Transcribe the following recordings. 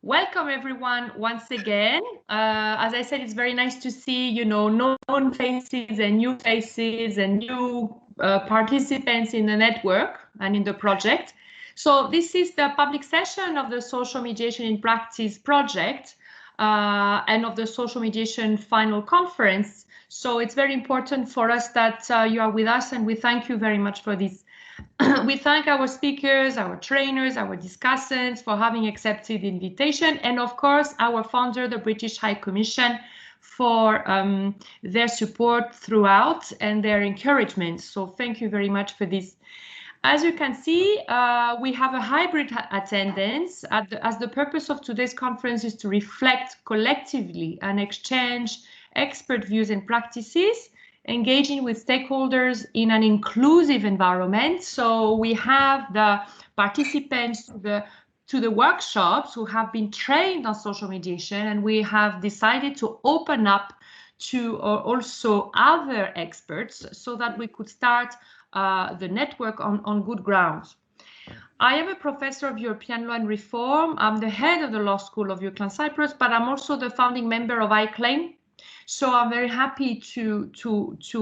Welcome everyone once again. As I said, it's very nice to see, known faces and new participants in the network and in the project. So this is the public session of the Social Mediation in Practice project and of the Social Mediation final conference. So it's very important for us that you are with us, and we thank you very much for this. We thank our speakers, our trainers, our discussants for having accepted the invitation, and of course our founder, the British High Commission, for their support throughout and their encouragement. So thank you very much for this. As you can see, we have a hybrid attendance as the purpose of today's conference is to reflect collectively and exchange expert views and practices, engaging with stakeholders in an inclusive environment. So we have the participants to the workshops who have been trained on social mediation, and we have decided to open up to also other experts so that we could start the network on good grounds. I am a professor of European law and reform. I'm the head of the Law School of Euclid Cyprus, but I'm also the founding member of iClaim. So I'm very happy to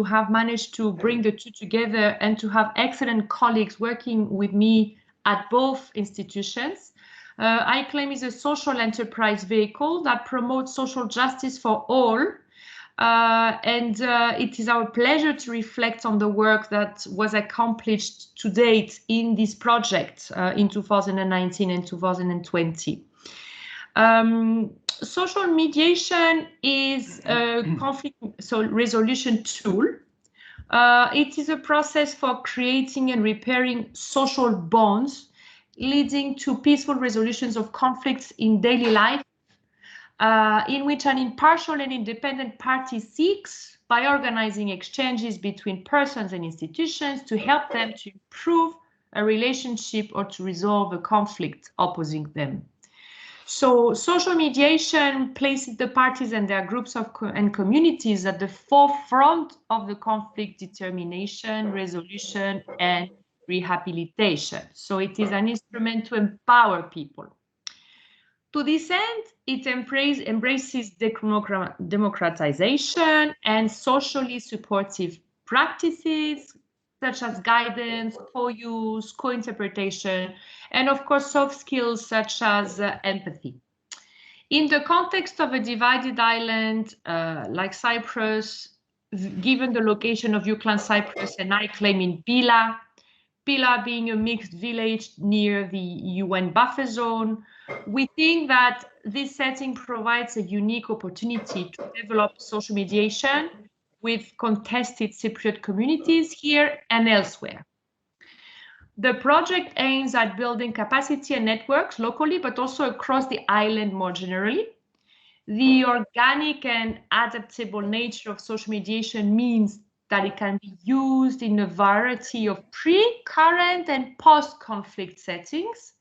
have managed to bring the two together and to have excellent colleagues working with me at both institutions. iClaim is a social enterprise vehicle that promotes social justice for all. It is our pleasure to reflect on the work that was accomplished to date in this project in 2019 and 2020. Social mediation is a conflict resolution tool. It is a process for creating and repairing social bonds, leading to peaceful resolutions of conflicts in daily life, in which an impartial and independent party seeks, by organizing exchanges between persons and institutions, to help them to improve a relationship or to resolve a conflict opposing them. So social mediation places the parties and their groups and communities at the forefront of the conflict determination, resolution, and rehabilitation. So it is an instrument to empower people. To this end, it embraces democratization and socially supportive practices, such as guidance, co-use, co-interpretation, and of course, soft skills such as empathy. In the context of a divided island like Cyprus, given the location of Euclid Cyprus and iClaim in Pila being a mixed village near the UN buffer zone, we think that this setting provides a unique opportunity to develop social mediation with contested Cypriot communities here and elsewhere. The project aims at building capacity and networks locally, but also across the island more generally. The organic and adaptable nature of social mediation means that it can be used in a variety of pre-, current, and post-conflict settings,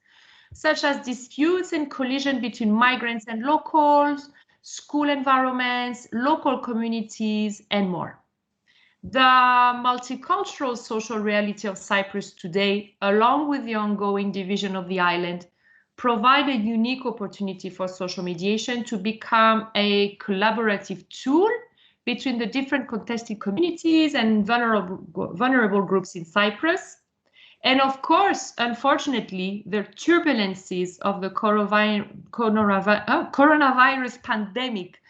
such as disputes and collision between migrants and locals, school environments, local communities, and more. The multicultural social reality of Cyprus today, along with the ongoing division of the island, provide a unique opportunity for social mediation to become a collaborative tool between the different contested communities and vulnerable groups in Cyprus. And of course, unfortunately, the turbulences of the coronavirus pandemic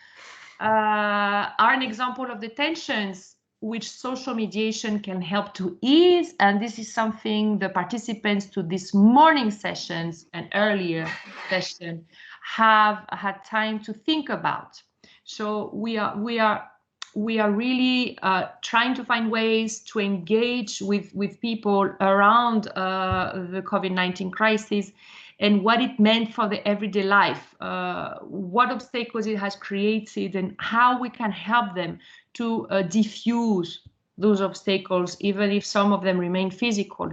are an example of the tensions which social mediation can help to ease. And this is something the participants to this morning sessions and earlier session have had time to think about. So we are really trying to find ways to engage with people around the COVID-19 crisis and what it meant for the everyday life, what obstacles it has created, and how we can help them to diffuse those obstacles, even if some of them remain physical.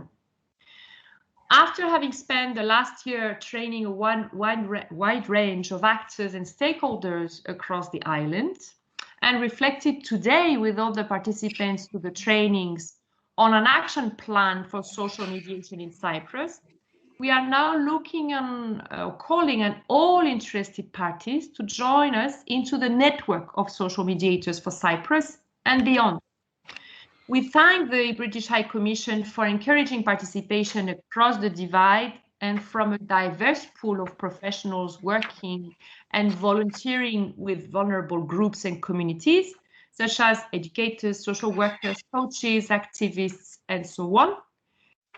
After having spent the last year training a wide range of actors and stakeholders across the island, and reflected today with all the participants to the trainings on an action plan for social mediation in Cyprus, we are now looking on calling on all interested parties to join us into the network of social mediators for Cyprus and beyond. We thank the British High Commission for encouraging participation across the divide and from a diverse pool of professionals working and volunteering with vulnerable groups and communities, such as educators, social workers, coaches, activists, and so on.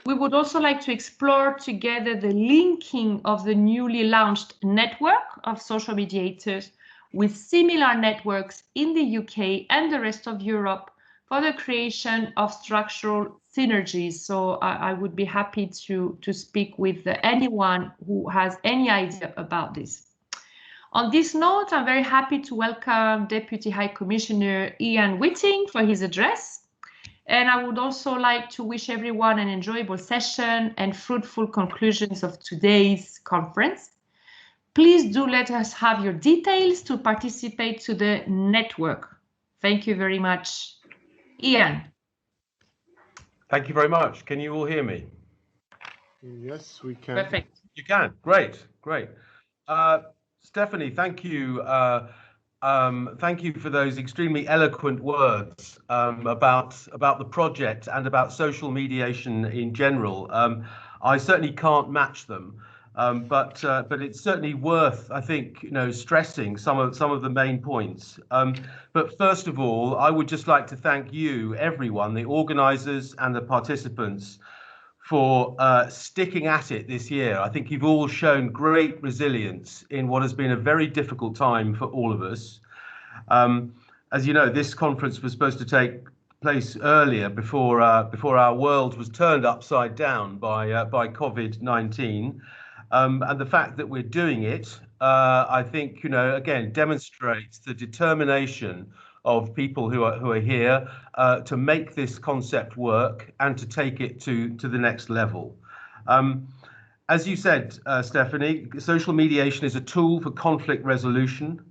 We would also like to explore together the linking of the newly launched network of social mediators with similar networks in the UK and the rest of Europe for the creation of structural synergies. So I would be happy to speak with anyone who has any idea about this. On this note, I'm very happy to welcome Deputy High Commissioner Ian Whitting for his address. And I would also like to wish everyone an enjoyable session and fruitful conclusions of today's conference. Please do let us have your details to participate to the network. Thank you very much. Ian. Thank you very much. Can you all hear me? Yes, we can. Perfect. You can. Great, great. Stephanie, thank you. Thank you for those extremely eloquent words about the project and about social mediation in general. I certainly can't match them, but it's certainly worth, I think, stressing some of the main points. But first of all, I would just like to thank you, everyone, the organisers and the participants, for sticking at it this year. I think you've all shown great resilience in what has been a very difficult time for all of us. As you know, this conference was supposed to take place earlier before our world was turned upside down by COVID-19. And the fact that we're doing it, I think, again, demonstrates the determination of people who are here to make this concept work and to take it to the next level. As you said, Stephanie, social mediation is a tool for conflict resolution.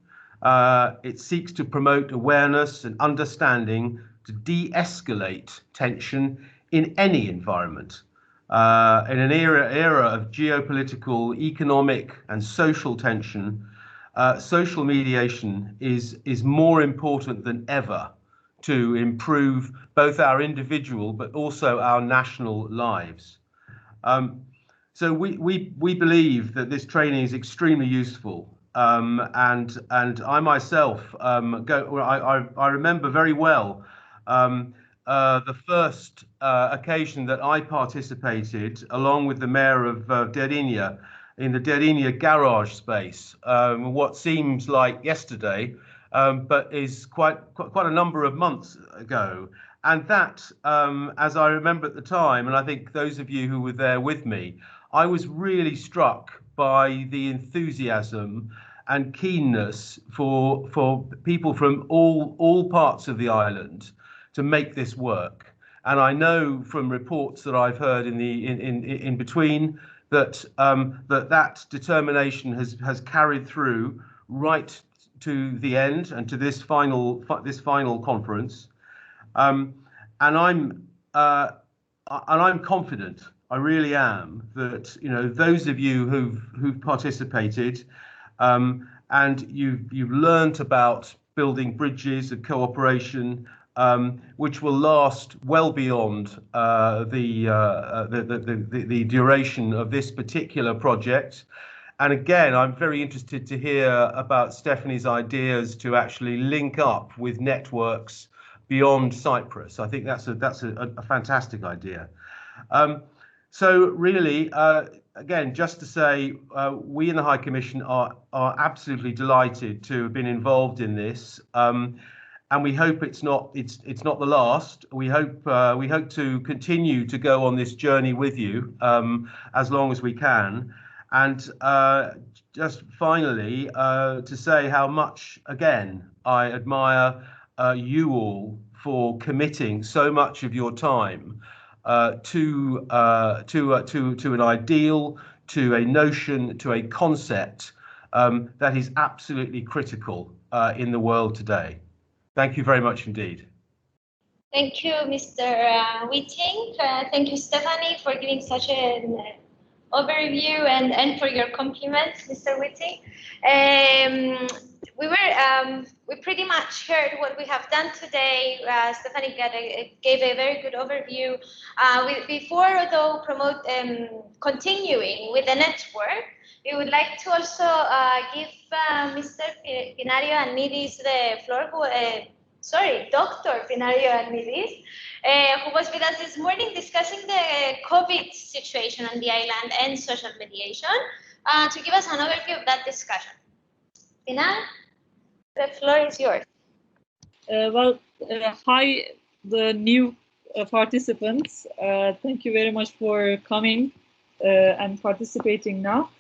It seeks to promote awareness and understanding to de-escalate tension in any environment. In an era of geopolitical, economic, and social tension, social mediation is more important than ever to improve both our individual but also our national lives. So we believe that this training is extremely useful, and I myself I remember very well the first occasion that I participated along with the mayor of Derinia in the Derinia garage space, what seems like yesterday, but is quite a number of months ago. And that, as I remember at the time, and I think those of you who were there with me, I was really struck by the enthusiasm and keenness for people from all parts of the island to make this work. And I know from reports that I've heard in between that that determination has carried through right to the end and to this final conference, and I'm confident, I really am, that those of you who've participated and you've learnt about building bridges of cooperation, which will last well beyond the duration of this particular project. And again, I'm very interested to hear about Stephanie's ideas to actually link up with networks beyond Cyprus. I think that's a fantastic idea. So really, again, just to say, we in the High Commission are absolutely delighted to have been involved in this. And we hope it's not the last. We hope to continue to go on this journey with you as long as we can. And just finally, to say how much, again, I admire you all for committing so much of your time to an ideal, to a notion, to a concept that is absolutely critical in the world today. Thank you very much indeed. Thank you, Mr. Whitting. Thank you, Stephanie, for giving such an overview and for your compliments, Mr. Whitting. We pretty much heard what we have done today. Stephanie gave a very good overview. Before though continuing with the network, we would like to also give Mr. Pinario Ioannides the floor. Dr. Pinario Ioannides, who was with us this morning discussing the COVID situation on the island and social mediation, to give us an overview of that discussion. Pinar, the floor is yours. Hi, the new participants. Thank you very much for coming and participating now.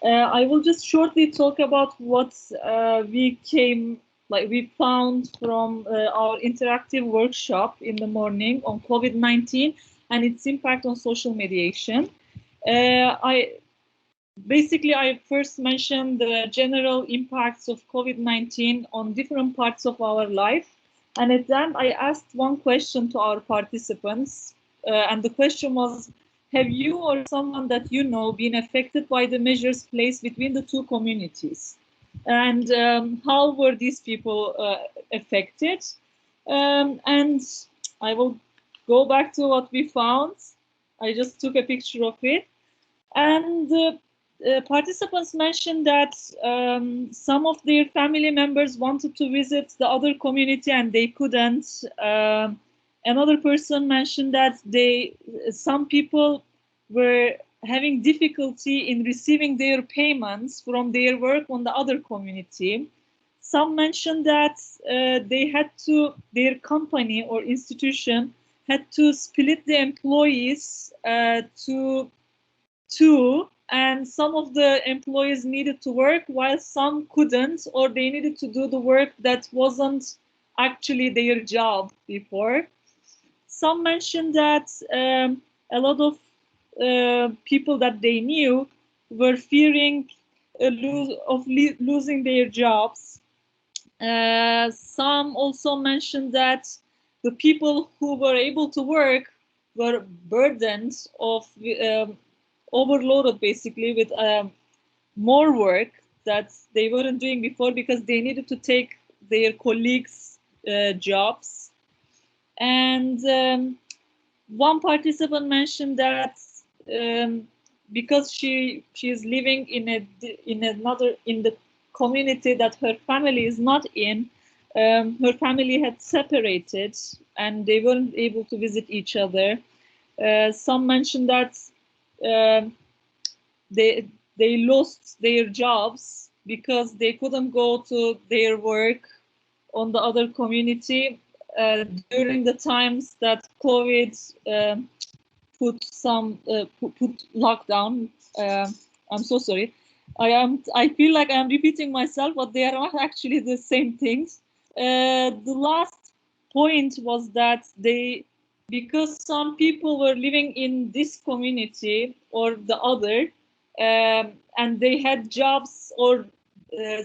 I will just shortly talk about what we found from our interactive workshop in the morning on COVID-19 and its impact on social mediation. I first mentioned the general impacts of COVID-19 on different parts of our life. And at then I asked one question to our participants. And the question was, have you or someone that you know been affected by the measures placed between the two communities? And how were these people affected? And I will go back to what we found. I just took a picture of it. And participants mentioned that some of their family members wanted to visit the other community and they couldn't. Another person mentioned that some people were having difficulty in receiving their payments from their work on the other community. Some mentioned that their company or institution had to split the employees to two, and some of the employees needed to work while some couldn't, or they needed to do the work that wasn't actually their job before. Some mentioned that a lot of people that they knew were fearing losing their jobs. Some also mentioned that the people who were able to work were burdened of overloaded basically with more work that they weren't doing before because they needed to take their colleagues' jobs. And one participant mentioned that because she is living in the community that her family is not in, her family had separated and they weren't able to visit each other. Some mentioned that they lost their jobs because they couldn't go to their work on the other community during the times that COVID put lockdown. I'm so sorry. I feel like I'm repeating myself, but they are not actually the same things. The last point was that because some people were living in this community or the other, and they had jobs or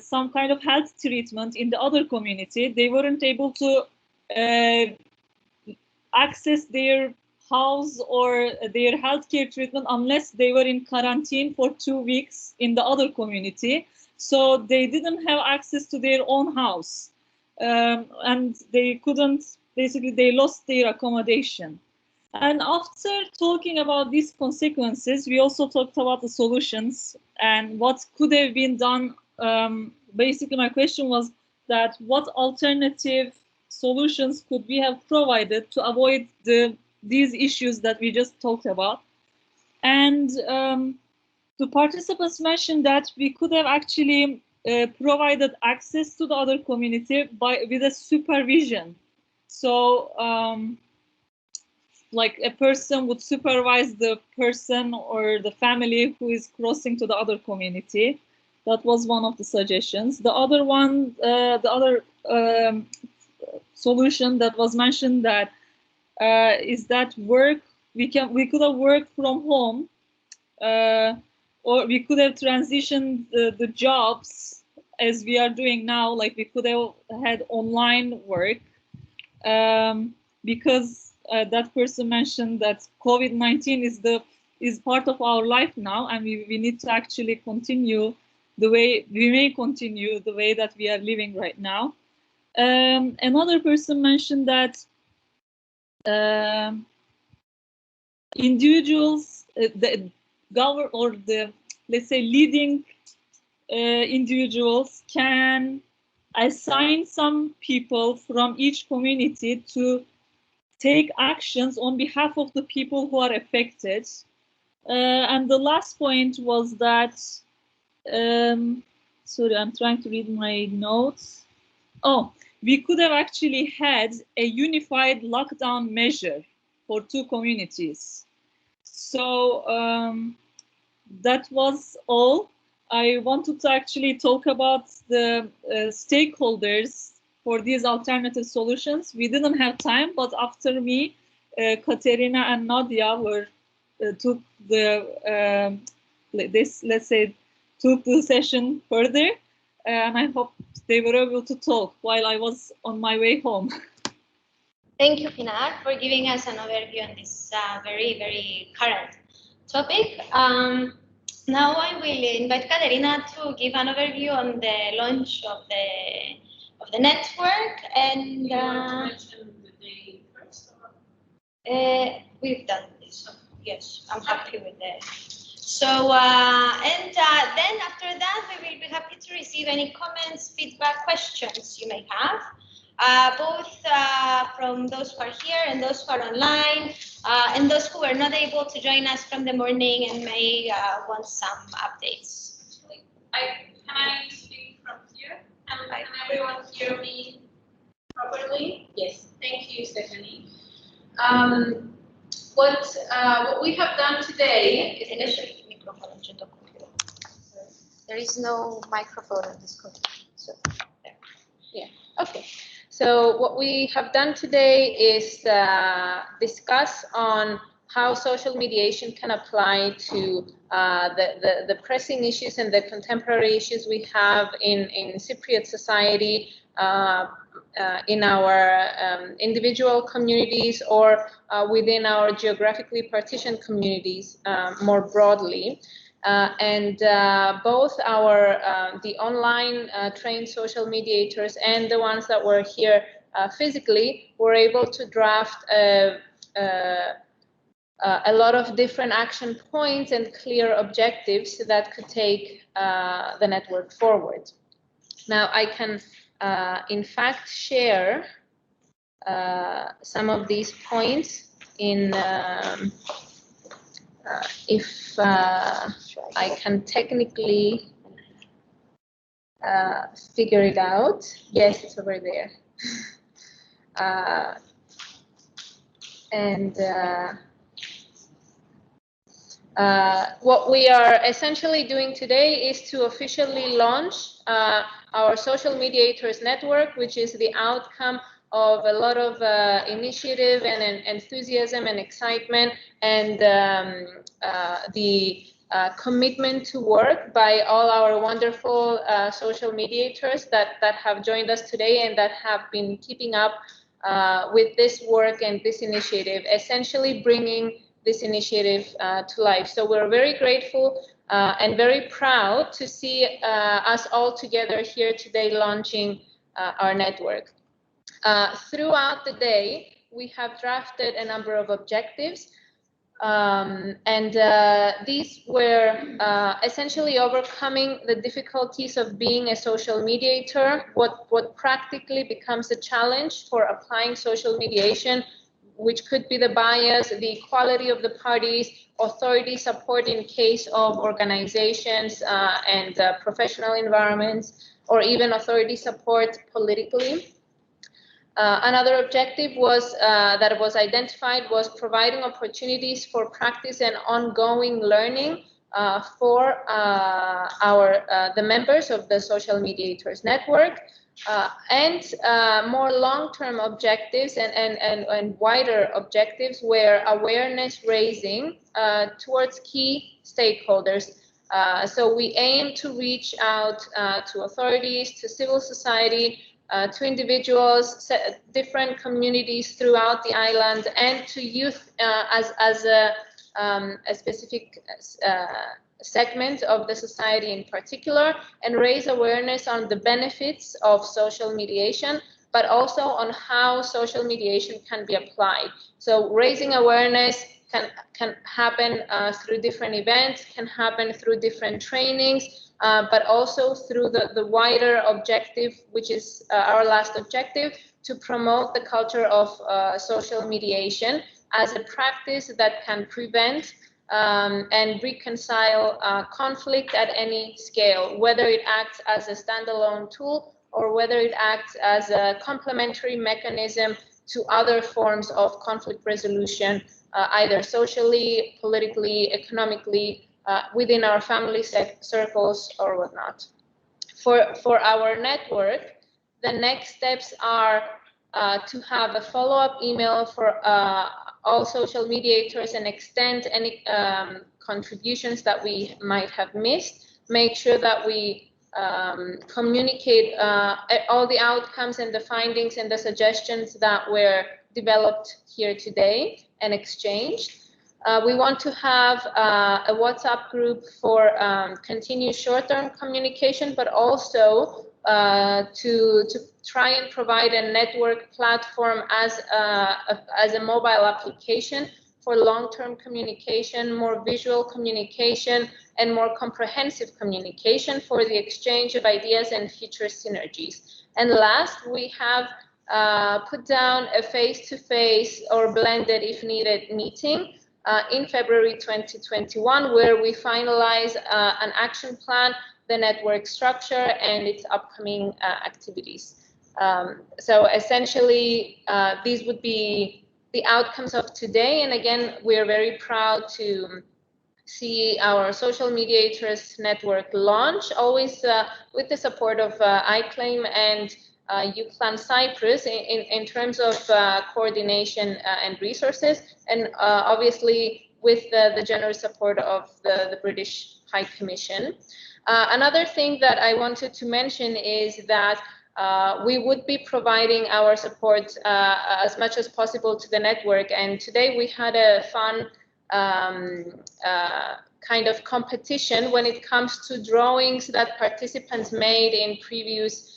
some kind of health treatment in the other community, they weren't able to access their house or their healthcare treatment unless they were in quarantine for 2 weeks in the other community. So they didn't have access to their own house, and they couldn't, basically they lost their accommodation. And after talking about these consequences, we also talked about the solutions and what could have been done. Basically my question was that what alternative solutions could we have provided to avoid these issues that we just talked about. And the participants mentioned that we could have actually provided access to the other community with a supervision. So like a person would supervise the person or the family who is crossing to the other community. That was one of the suggestions. The other one, solution that was mentioned that is that we could have worked from home, or we could have transitioned the jobs as we are doing now, like we could have had online work, because that person mentioned that COVID-19 is the is part of our life now, and we need to actually continue the way that we are living right now. Another person mentioned that individuals, let's say leading individuals can assign some people from each community to take actions on behalf of the people who are affected. And the last point was that, sorry, I'm trying to read my notes. Oh, we could have actually had a unified lockdown measure for 2 communities. So that was all. I wanted to actually talk about the stakeholders for these alternative solutions. We didn't have time, but after me, Katerina and Nadia took the took the session further, and I hope they were able to talk while I was on my way home. Thank you, Pinar, for giving us an overview on this very, very current topic. Now I will invite Katerina to give an overview on the launch of the network, and you want to mention the day first? We've done this. So yes, I'm happy with that. So then after that, we will be happy to receive any comments, feedback, questions you may have. Both from those who are here and those who are online, and those who were not able to join us from the morning and may want some updates. Can I speak from here? Can everyone hear me properly? Yes, thank you, Stephanie. What we have done today is there is no microphone on this computer. So there. Yeah. Okay. So what we have done today is discuss on how social mediation can apply to the pressing issues and the contemporary issues we have in Cypriot society, in our individual communities, or within our geographically partitioned communities more broadly. Both the online trained social mediators and the ones that were here physically were able to draft a lot of different action points and clear objectives that could take the network forward. Now I can in fact share some of these points in if I can technically figure it out. Yes, it's over there. What we are essentially doing today is to officially launch our Social Mediators Network, which is the outcome of a lot of initiative and enthusiasm and excitement, and the commitment to work by all our wonderful social mediators that have joined us today and that have been keeping up with this work and this initiative, essentially bringing this initiative to life. So we're very grateful and very proud to see us all together here today launching our network. Throughout the day, we have drafted a number of objectives, these were essentially overcoming the difficulties of being a social mediator, what practically becomes a challenge for applying social mediation, which could be the bias, the equality of the parties, authority support in case of organizations and professional environments, or even authority support politically. Another objective was that was identified was providing opportunities for practice and ongoing learning for the members of the Social Mediators Network, and more long-term objectives and wider objectives were awareness raising towards key stakeholders. So we aim to reach out to authorities, to civil society, to individuals, different communities throughout the island, and to youth as a specific segment of the society in particular, and raise awareness on the benefits of social mediation, but also on how social mediation can be applied. So raising awareness can happen through different events, can happen through different trainings, but also through the wider objective, which is our last objective, to promote the culture of social mediation as a practice that can prevent and reconcile conflict at any scale, whether it acts as a standalone tool or whether it acts as a complementary mechanism to other forms of conflict resolution, either socially, politically, economically, within our family circles or whatnot. For our network, the next steps are to have a follow-up email for all social mediators and extend any contributions that we might have missed. Make sure that we communicate all the outcomes and the findings and the suggestions that were developed here today and exchanged. We want to have a WhatsApp group for continued short-term communication, but also to try and provide a network platform as a mobile application for long-term communication, more visual communication, and more comprehensive communication for the exchange of ideas and future synergies. And last, we have put down a face-to-face or blended, if needed, meeting in February 2021, where we finalize an action plan, the network structure, and its upcoming activities. So essentially, these would be the outcomes of today. And again, we are very proud to see our social mediators network launch, always with the support of iClaim and UCLAN Cyprus in terms of coordination and resources, and obviously with the generous support of the British High Commission. Another thing that I wanted to mention is that we would be providing our support as much as possible to the network, and today we had a fun kind of competition when it comes to drawings that participants made in previous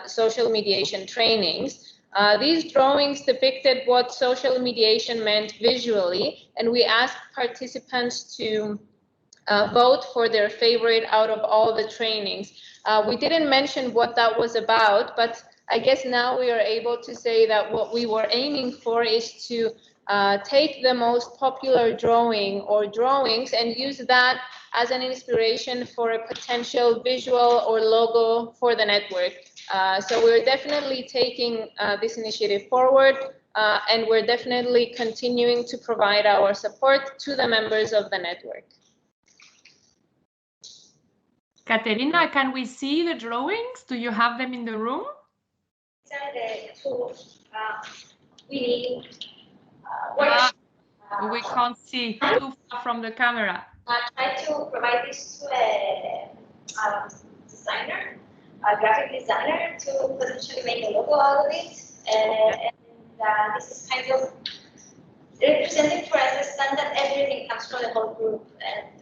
social mediation trainings. These drawings depicted what social mediation meant visually, and we asked participants to vote for their favorite out of all the trainings. We didn't mention what that was about, but I guess now we are able to say that what we were aiming for is to take the most popular drawing or drawings and use that as an inspiration for a potential visual or logo for the network. So we're definitely taking this initiative forward, and we're definitely continuing to provide our support to the members of the network. Katerina, can we see the drawings? Do you have them in the room? These are the tools we need. We can't see, too far from the camera. I tried to provide this to a designer, a graphic designer, to potentially make a logo out of it. And this is kind of representing for us the stand that everything comes from the whole group. And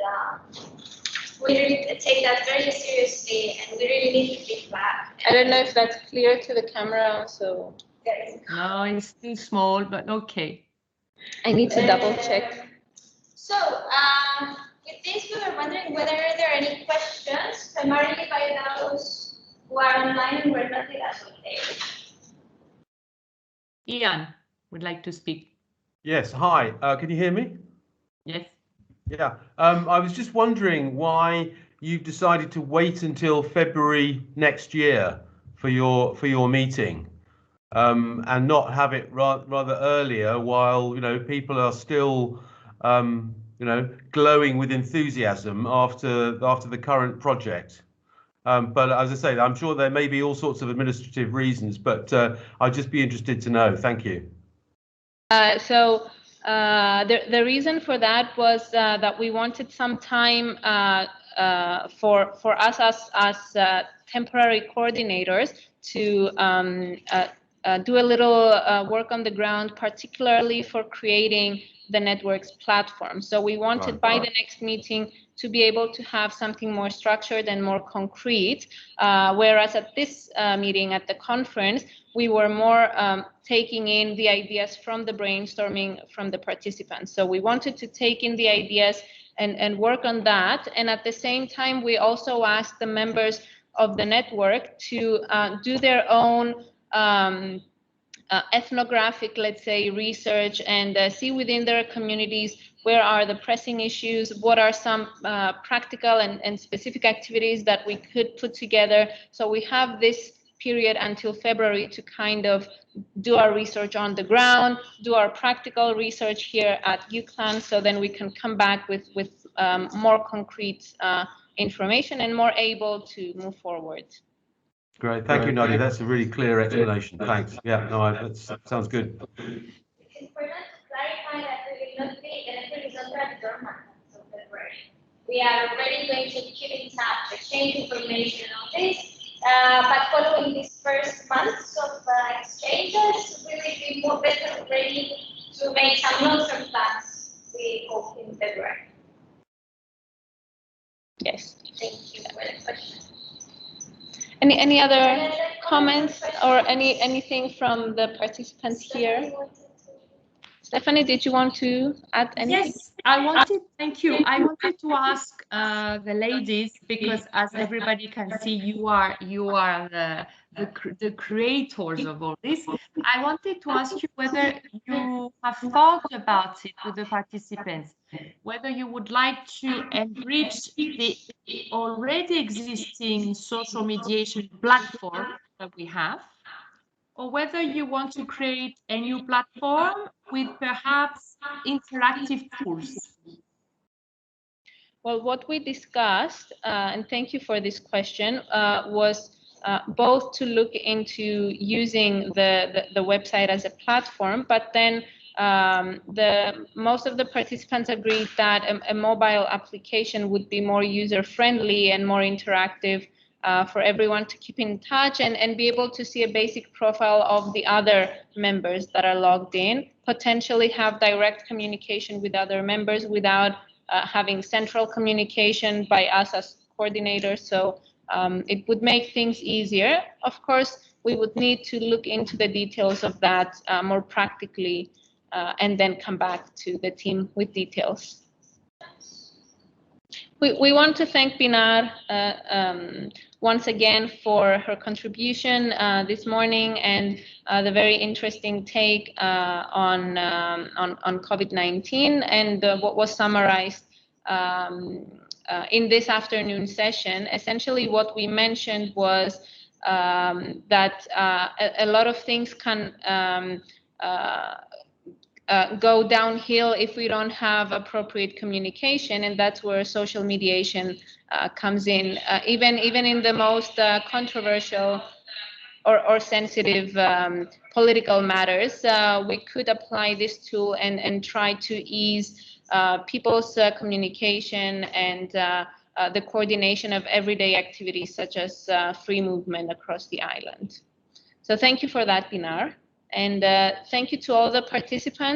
we really take that very seriously, and we really need feedback. I don't know if that's clear to the camera, so. No, it's still small, but okay. I need to double check. So, with this, we were wondering whether there are any questions, primarily by those who are online and were not with us today. Ian would like to speak. Yes, hi. Can you hear me? Yes. Yeah. I was just wondering why you've decided to wait until February next year for your meeting, and not have it rather earlier, while people are still glowing with enthusiasm after the current project. But as I say, I'm sure there may be all sorts of administrative reasons, but I'd just be interested to know. Thank you. The reason for that was that we wanted some time for us as temporary coordinators to do a little work on the ground, particularly for creating the network's platform. So we wanted by the next meeting to be able to have something more structured and more concrete, whereas at this meeting, at the conference, we were more taking in the ideas from the brainstorming from the participants. So we wanted to take in the ideas and work on that. And at the same time, we also asked the members of the network to do their own ethnographic, let's say, research and see within their communities where are the pressing issues, what are some practical and specific activities that we could put together. So we have this period until February to kind of do our research on the ground, do our practical research here at UCLan, so then we can come back with more concrete information and more able to move forward. Great, thank you, Nadia. That's a really clear explanation. Thanks. Yeah, no, that sounds good. It's important to clarify that we will not be elected results at dormant until February. We are already going to keep in touch, exchange information on this, but following these first months of exchanges, we will be more better ready to make some long-term plans, we hope, in February. Yes. Thank you for the question. Any other comments or anything from the participants here? Stephanie, did you want to add anything? Yes, thank you. I wanted to ask the ladies, because as everybody can see, you are the creators of all this. I wanted to ask you whether you have thought about it with the participants, whether you would like to enrich the already existing social mediation platform that we have, or whether you want to create a new platform with perhaps interactive tools. Well, what we discussed, and thank you for this question, was both to look into using the website as a platform, but then most of the participants agreed that a mobile application would be more user-friendly and more interactive for everyone to keep in touch and be able to see a basic profile of the other members that are logged in, potentially have direct communication with other members without having central communication by us as coordinators. So it would make things easier. Of course, we would need to look into the details of that more practically and then come back to the team with details. We want to thank Pinar once again for her contribution this morning and the very interesting take on COVID-19 and what was summarized in this afternoon session. Essentially, what we mentioned was that a lot of things can go downhill if we don't have appropriate communication, and that's where social mediation comes in. Even in the most controversial or sensitive political matters, we could apply this tool and try to ease people's communication and the coordination of everyday activities such as free movement across the island. So thank you for that, Pinar. And thank you to all the participants.